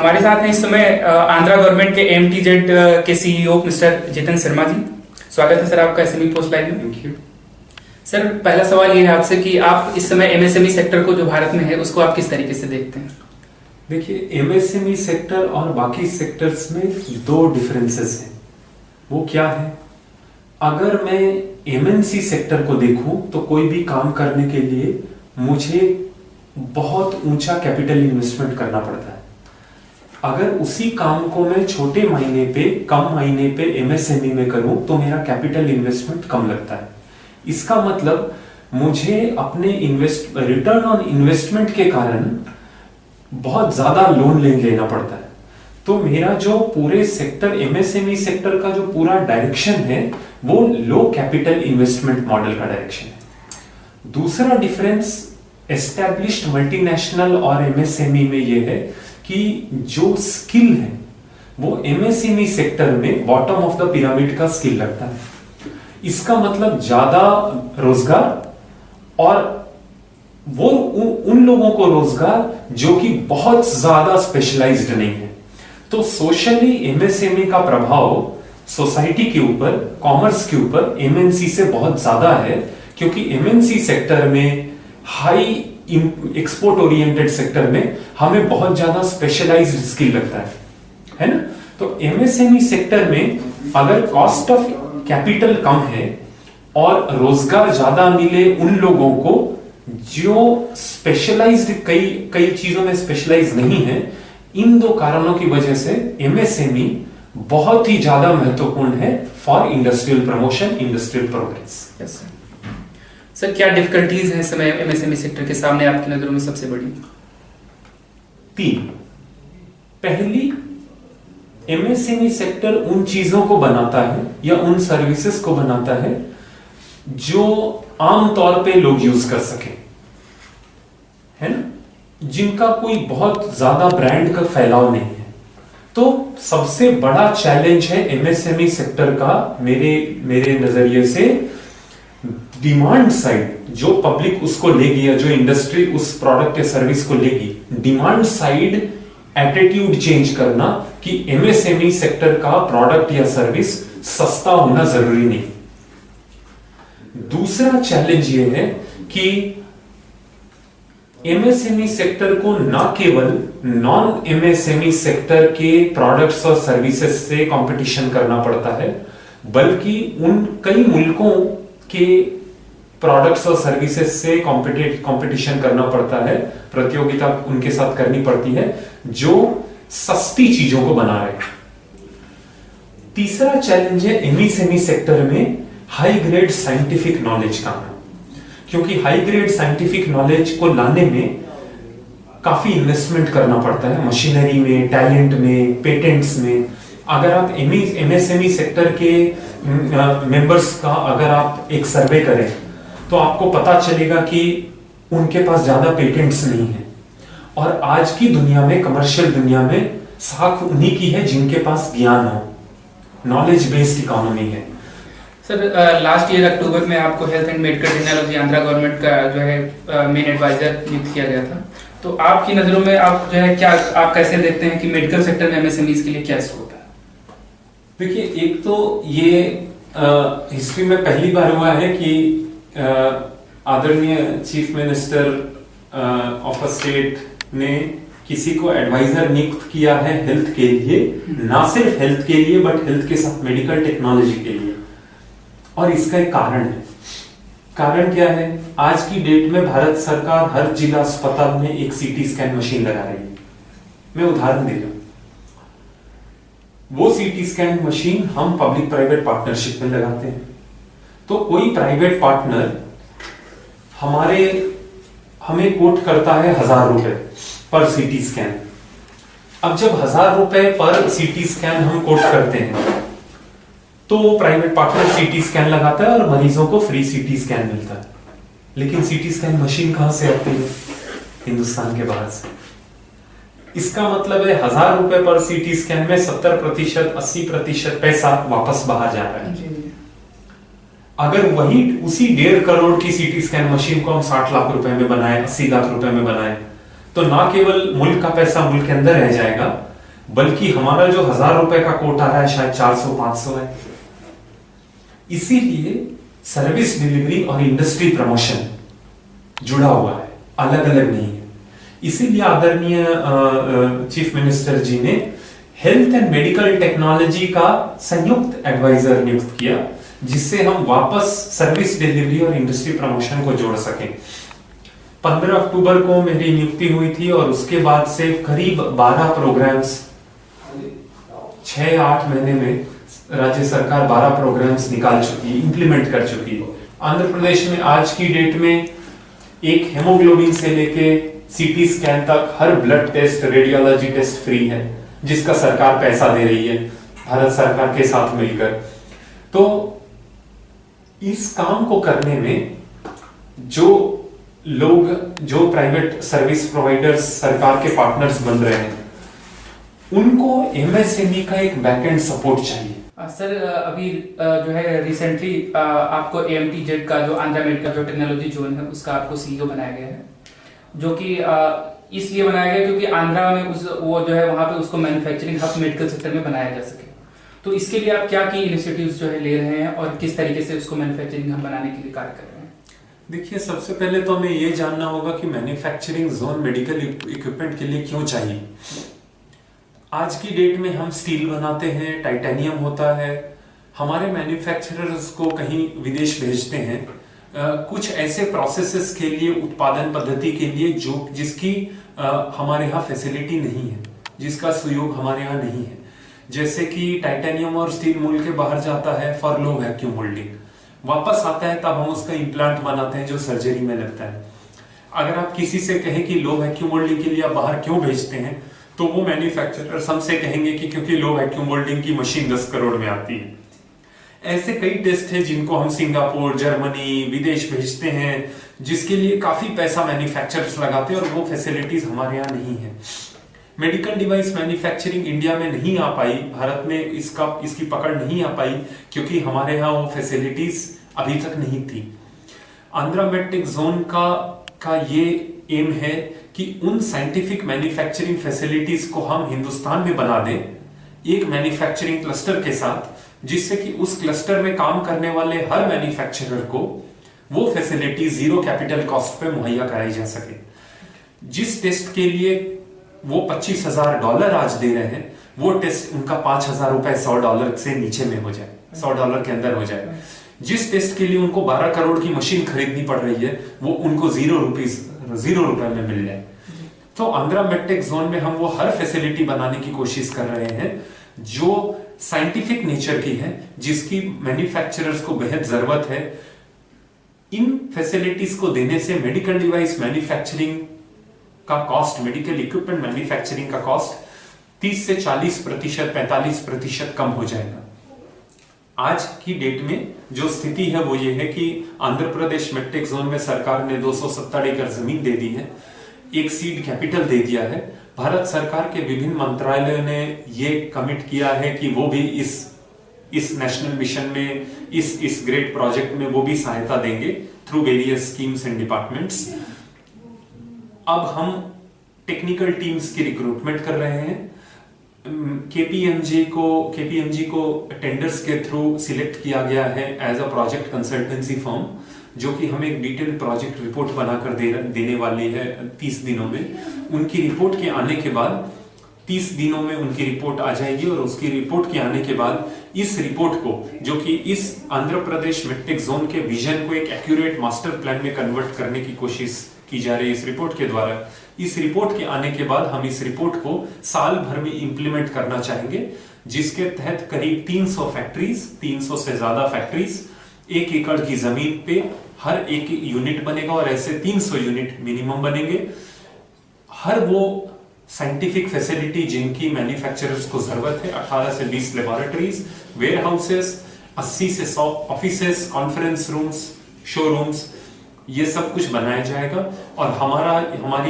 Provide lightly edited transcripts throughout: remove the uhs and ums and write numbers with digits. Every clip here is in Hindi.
हमारे साथ हैं इस समय आंध्रा गवर्नमेंट के एमटीजेड के सीईओ मिस्टर जितेन शर्मा जी। स्वागत है सर आपका एसएमई पोस्ट लाइव में। थैंक यू सर, पहला सवाल ये है आपसे कि आप इस समय एमएसएमई सेक्टर को जो भारत में है उसको आप किस तरीके से देखते हैं? देखिए, एमएसएमई सेक्टर और बाकी सेक्टर्स में दो डिफरेंसेस हैं। वो क्या है? अगर मैं एमएनसी सेक्टर को देखूं तो कोई भी काम करने के लिए मुझे बहुत ऊंचा कैपिटल इन्वेस्टमेंट करना पड़ता है। अगर उसी काम को मैं छोटे मायने पे, कम मायने पे एमएसएमई में करूं तो मेरा कैपिटल इन्वेस्टमेंट कम लगता है। इसका मतलब मुझे अपने रिटर्न ऑन इन्वेस्टमेंट के कारण बहुत ज्यादा लोन लेना पड़ता है। तो मेरा जो पूरे सेक्टर एमएसएमई सेक्टर का जो पूरा डायरेक्शन है वो लो कैपिटल इन्वेस्टमेंट मॉडल का डायरेक्शन है। दूसरा डिफरेंस एस्टैब्लिश्ड मल्टीनेशनल और एमएसएमई में ये है कि जो स्किल है वो एमएसएमई सेक्टर में बॉटम ऑफ द पिरामिड का स्किल लगता है। इसका मतलब ज्यादा रोजगार और वो उन लोगों को रोजगार जो कि बहुत ज्यादा स्पेशलाइज्ड नहीं है। तो सोशली एमएसएमई का प्रभाव सोसाइटी के ऊपर, कॉमर्स के ऊपर एमएनसी से बहुत ज्यादा है, क्योंकि एमएनसी सेक्टर में हाई एक्सपोर्ट ओरिएंटेड सेक्टर में हमें बहुत ज्यादा स्पेशलाइज्ड स्किल लगता है ना। तो एमएसएमई सेक्टर में अगर कॉस्ट ऑफ कैपिटल कम है और रोजगार ज्यादा मिले उन लोगों को जो स्पेशलाइज्ड कई चीजों में स्पेशलाइज नहीं है, इन दो कारणों की वजह से एमएसएमई बहुत ही ज्यादा महत्वपूर्ण है for industrial promotion, industrial progress. Sir, क्या डिफिकल्टीज हैं इस समय एमएसएमई सेक्टर के सामने आपकी नजरों में सबसे बड़ी? तीन। पहली, एमएसएमई सेक्टर उन चीजों को बनाता है या उन सर्विसेज को बनाता है जो आमतौर पे लोग यूज कर सके, है ना, जिनका कोई बहुत ज्यादा ब्रांड का फैलाव नहीं है। तो सबसे बड़ा चैलेंज है एमएसएमई सेक्टर का मेरे नजरिए से डिमांड साइड, जो पब्लिक उसको लेगी या जो इंडस्ट्री उस प्रोडक्ट या सर्विस को लेगी, डिमांड साइड एटीट्यूड चेंज करना कि एमएसएमई सेक्टर का प्रोडक्ट या सर्विस सस्ता होना जरूरी नहीं। दूसरा चैलेंज ये है कि एमएसएमई सेक्टर को ना केवल नॉन एमएसएमई सेक्टर के प्रोडक्ट्स और सर्विसेज से कंपटीशन करना पड़ता है, बल्कि उन कई मुल्कों के प्रोडक्ट्स और सर्विसेज से कंपटीशन करना पड़ता है, प्रतियोगिता उनके साथ करनी पड़ती है जो सस्ती चीजों को बना रहे हैं। तीसरा चैलेंज है एमएसएमई सेक्टर में हाई ग्रेड साइंटिफिक नॉलेज का, क्योंकि हाई ग्रेड साइंटिफिक नॉलेज को लाने में काफी इन्वेस्टमेंट करना पड़ता है, मशीनरी में, टैलेंट में, पेटेंट्स में। अगर आप एमएसएमई सेक्टर के मेंबर्स का अगर आप एक सर्वे करें तो आपको पता चलेगा कि उनके पास ज्यादा पेटेंट्स नहीं है। और आज की दुनिया में, कमर्शियल दुनिया में, साख उन्हीं की है जिनके पास ज्ञान हो, नॉलेज बेस्ड इकोनॉमी है। सर, लास्ट ईयर अक्टूबर में आपको health and medical technology Andhra government का जो है मेन एडवाइजर नियुक्त किया गया था। तो आपकी नजरों में आप जो है क्या आप कैसे देखते हैं कि मेडिकल सेक्टर में एमएसएमईज के लिए क्या स्कोप है? देखिए, एक तो ये हिस्ट्री में पहली बार हुआ है कि आदरणीय chief minister of a state ने किसी को एडवाइजर नियुक्त किया है हेल्थ के लिए, ना सिर्फ हेल्थ के लिए बट हेल्थ के साथ मेडिकल टेक्नोलॉजी के लिए। और इसका एक कारण है। कारण क्या है? आज की डेट में भारत सरकार हर जिला अस्पताल में एक सीटी स्कैन मशीन लगा रही है। मैं उदाहरण दे रहा हूं, वो सीटी स्कैन मशीन हम पब्लिक प्राइवेट पार्टनरशिप में लगाते हैं। तो कोई प्राइवेट पार्टनर हमें कोट करता है 1000 रुपए पर सीटी स्कैन। अब जब 1000 रुपए पर सीटी स्कैन हम कोट करते हैं तो प्राइवेट पार्टनर सीटी स्कैन लगाता है और मरीजों को फ्री सीटी स्कैन मिलता है। लेकिन सीटी स्कैन मशीन कहां से आती है? हिंदुस्तान के बाहर से। इसका मतलब है 1000 रुपए पर सीटी स्कैन में 70%, 80% पैसा वापस बाहर जा रहा है। अगर वही उसी 1.5 करोड़ की सीटी स्कैन मशीन को हम 60 लाख रुपए में बनाए, 80 लाख रुपए में बनाए, तो ना केवल मुल्क का पैसा मुल्क के अंदर रह जाएगा, बल्कि हमारा जो 1000 रुपए का कोट आ रहा है शायद 400-500 है। इसीलिए सर्विस डिलीवरी और इंडस्ट्री प्रमोशन जुड़ा हुआ है, अलग अलग नहीं है। इसीलिए आदरणीय चीफ मिनिस्टर जी ने हेल्थ एंड मेडिकल टेक्नोलॉजी का संयुक्त एडवाइजर नियुक्त किया, जिससे हम वापस सर्विस डिलीवरी और इंडस्ट्री प्रमोशन को जोड़ सकें। 15 अक्टूबर को मेरी नियुक्ति हुई थी और उसके बाद से करीब 12 प्रोग्राम्स, 6-8 महीने में राज्य सरकार 12 प्रोग्राम्स निकाल चुकी है, इंप्लीमेंट कर चुकी है। आंध्र प्रदेश में आज की डेट में एक हेमोग्लोबिन से लेके सीटी स्कैन तक हर blood test, radiology test free है, जिसका सरकार पैसा दे रही है भारत सरकार के साथ मिलकर। तो इस काम को करने में जो लोग, जो प्राइवेट सर्विस प्रोवाइडर्स सरकार के पार्टनर्स बन रहे हैं, उनको एमएसएमई का एक बैकएंड सपोर्ट चाहिए। सर, अभी जो है रिसेंटली आपको एएमटीजेड का जो आंध्रा मेडिकल जो टेक्नोलॉजी जोन है उसका आपको सीईओ बनाया गया है, जो कि इसलिए बनाया गया क्योंकि आंध्रा में वो जो है वहां पे उसको मैन्युफैक्चरिंग हब मेडिकल सेक्टर में बनाया जा सके। तो इसके लिए आप क्या की इनिशिएटिव्स जो है ले रहे हैं और किस तरीके से उसको मैन्युफैक्चरिंग हब बनाने के लिए कार्य कर रहे हैं? देखिए, सबसे पहले तो हमें ये जानना होगा कि मैन्युफैक्चरिंग जोन मेडिकल इक्विपमेंट के लिए क्यों चाहिए। आज की डेट में हम स्टील बनाते हैं, टाइटेनियम होता है, हमारे मैन्युफैक्चरर्स को कहीं विदेश भेजते हैं कुछ ऐसे प्रोसेसेस के लिए, उत्पादन पद्धति के लिए जो जिसकी हमारे यहाँ फैसिलिटी नहीं है, जिसका सुयोग हमारे यहाँ नहीं है। जैसे कि टाइटेनियम और स्टील मूल के बाहर जाता है फॉर लो वैक्यूम मोल्डिंग, वापस आता है तब हम उसका इम्प्लांट बनाते हैं जो सर्जरी में लगता है। अगर आप किसी से कहें कि लो वैक्यूम मोल्डिंग के लिए आप बाहर क्यों भेजते हैं, तो वो मैन्युफैक्चरर हमसे कहेंगे कि क्योंकि लो वैक्यूम मोल्डिंग की मशीन 10 करोड़ में आती है। ऐसे कई टेस्ट हैं जिनको हम सिंगापुर, जर्मनी, विदेश भेजते हैं, जिसके लिए काफी पैसा मैन्युफैक्चरर्स लगाते हैं और वो फैसिलिटीज हमारे यहाँ नहीं है। मेडिकल डिवाइस मैन्युफैक्चरिंग इंडिया में नहीं आ पाई, भारत में इसकी पकड़ नहीं आ पाई क्योंकि हमारे यहाँ वो फैसिलिटीज अभी तक नहीं थी। आंध्रा मेडटेक जोन का ये एम है कि उन साइंटिफिक मैन्युफैक्चरिंग फैसिलिटीज को हम हिंदुस्तान में बना दें एक मैन्युफैक्चरिंग क्लस्टर के साथ, जिससे कि उस क्लस्टर में काम करने वाले हर मैन्युफैक्चरर को वो फैसिलिटी जीरो कैपिटल कॉस्ट पे मुहैया कराई जा सके। जिस टेस्ट के लिए वो $25,000 आज दे रहे हैं, वो टेस्ट उनका $5,000 $100 से नीचे में हो जाए, $100 के अंदर हो जाए। जिस टेस्ट के लिए उनको 12 करोड़ की मशीन खरीदनी पड़ रही है, वो उनको $0 में मिल जाए। तो आंध्रा मेडटेक जोन में हम वो हर फैसिलिटी बनाने की कोशिश कर रहे हैं जो साइंटिफिक नेचर की है, जिसकी मैन्युफैक्चरर्स को बेहद जरूरत है। इन फैसिलिटीज को देने से मेडिकल डिवाइस मैन्युफैक्चरिंग का कॉस्ट, मेडिकल इक्विपमेंट मैन्युफैक्चरिंग का कॉस्ट 30 से 40%, 45% कम हो जाएगा। आज की डेट में जो स्थिति है वो ये है कि आंध्र प्रदेश मेडटेक जोन में सरकार ने 270 एकड़ जमीन दे दी है, एक सीड कैपिटल दे दिया है। भारत सरकार के विभिन्न मंत्रालयों ने ये कमिट किया है कि वो भी इस नेशनल मिशन में, इस ग्रेट प्रोजेक्ट में वो भी सहायता देंगे through various schemes and departments. अब हम टेक्निकल टीम्स की रिक्रूटमेंट कर रहे हैं। केपीएमजी को टेंडर्स के थ्रू सिलेक्ट किया गया है as a project consultancy firm, जो कि हमें एक डिटेल्ड प्रोजेक्ट रिपोर्ट बनाकर देने वाली है 30 दिनों में। उनकी रिपोर्ट के आने के बाद 30 दिनों में उनकी रिपोर्ट आ जाएगी और उसकी रिपोर्ट के आने के बाद इस रिपोर्ट को, जो कि इस आंध्र प्रदेश मेडटेक जोन के विजन को एक एक्यूरेट मास्टर प्लान में कन्वर्ट करने की कोशिश की जा रही है इस रिपोर्ट के द्वारा। इस रिपोर्ट के आने के बाद हम इस रिपोर्ट को साल भर में इंप्लीमेंट करना चाहेंगे, जिसके तहत करीब 300 फैक्ट्रीज, 300 से ज्यादा फैक्ट्रीज 1 एकड़ की जमीन पे हर एक यूनिट बनेगा और ऐसे 300 यूनिट मिनिमम बनेंगे। हर वो साइंटिफिक फैसिलिटी जिनकी मैन्युफैक्चरर्स को जरूरत है, 18 से 20 लेबोरेटरीज, वेयर हाउसेस, 80 से 100 ऑफिसेस, कॉन्फ्रेंस रूम्स, शोरूम्स, ये सब कुछ बनाया जाएगा। और हमारा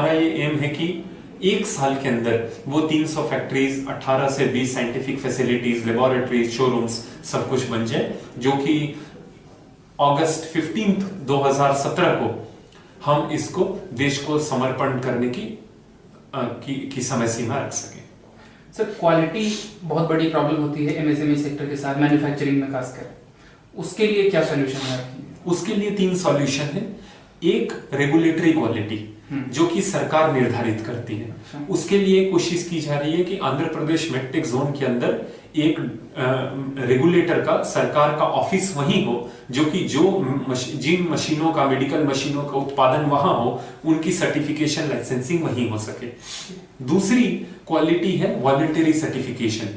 ये एम है कि 1 साल के अंदर वो 300 फैक्ट्रीज, 18 से 20 साइंटिफिक फैसिलिटीज, लेबोरेटरीज, शोरूम्स सब कुछ बन जाए, जो कि अगस्त 15, 2017 को हम इसको देश को समर्पण करने की समय सीमा रख सकें। सर क्वालिटी बहुत बड़ी प्रॉब्लम होती है एमएसएमई सेक्टर के साथ, मैन्युफैक्चरिंग में खासकर, उसके लिए क्या सोल्यूशन है आपकी? उसके लिए 3 सॉल्यूशन है। एक, रेगुलेटरी क्वालिटी जो कि सरकार निर्धारित करती है। उसके लिए कोशिश की जा रही है कि आंध्र प्रदेश मेडटेक जोन के अंदर एक रेगुलेटर का, सरकार का ऑफिस वहीं हो, जो कि जिन मशीनों का, मेडिकल मशीनों का उत्पादन वहां हो, उनकी सर्टिफिकेशन, लाइसेंसिंग वहीं हो सके। दूसरी क्वालिटी है वॉलंटरी सर्टिफिकेशन।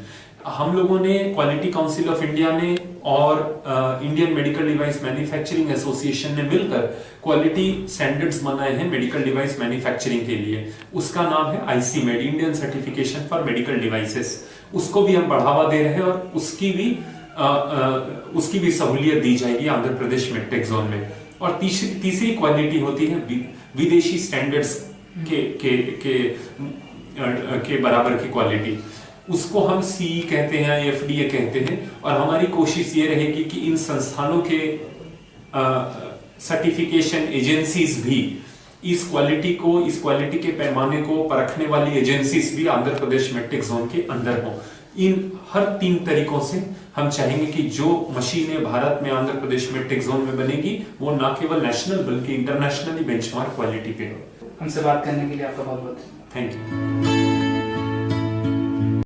हम लोगों ने, क्वालिटी काउंसिल ऑफ इंडिया ने और Indian medical device manufacturing association ने मिलकर क्वालिटी स्टैंडर्ड्स बनाए हैं मेडिकल डिवाइस मैन्युफैक्चरिंग के लिए। उसका नाम है ICMED, Indian certification for medical devices. उसको भी हम बढ़ावा दे रहे हैं और उसकी भी सहूलियत दी जाएगी आंध्र प्रदेश मेडटेक जोन में। और तीसरी क्वालिटी होती है विदेशी स्टैंडर्ड्स के बराबर की क्वालिटी। उसको हम सीई कहते हैं, एफडीए कहते हैं। और हमारी कोशिश ये रहेगी कि इन संस्थानों के सर्टिफिकेशन एजेंसीज भी इस क्वालिटी के पैमाने को परखने वाली एजेंसीज भी आंध्र प्रदेश मेडटेक जोन के अंदर हो। इन हर 3 तरीकों से हम चाहेंगे कि जो मशीनें भारत में आंध्र प्रदेश मेडटेक जोन में बनेगी वो ना केवल नेशनल बल्कि इंटरनेशनली बेंचमार्क क्वालिटी पे हो। हमसे बात करने के लिए आपका बहुत बहुत थैंक यू।